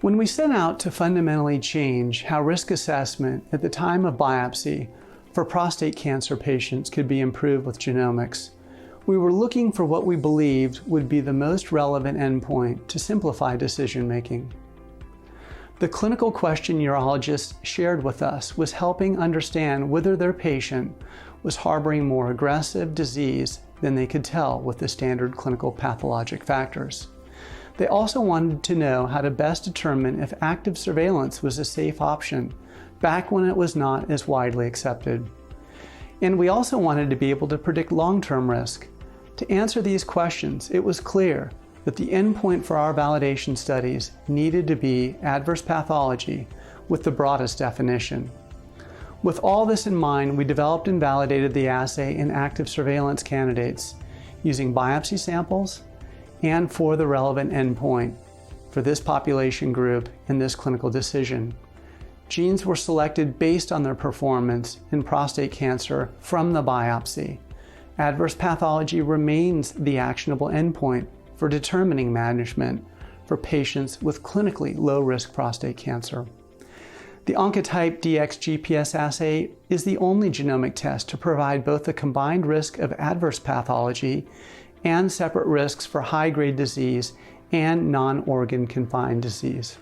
When we set out to fundamentally change how risk assessment at the time of biopsy for prostate cancer patients could be improved with genomics, we were looking for what we believed would be the most relevant endpoint to simplify decision-making. The clinical question urologists shared with us was helping understand whether their patient was harboring more aggressive disease than they could tell with the standard clinical pathologic factors. They also wanted to know how to best determine if active surveillance was a safe option back when it was not as widely accepted. And we also wanted to be able to predict long-term risk. To answer these questions, it was clear that the endpoint for our validation studies needed to be adverse pathology with the broadest definition. With all this in mind, we developed and validated the assay in active surveillance candidates using biopsy samples and for the relevant endpoint for this population group in this clinical decision. Genes were selected based on their performance in prostate cancer from the biopsy. Adverse pathology remains the actionable endpoint for determining management for patients with clinically low-risk prostate cancer. The Oncotype DX GPS Assay is the only genomic test to provide both the combined risk of adverse pathology and separate risks for high-grade disease and non-organ confined disease.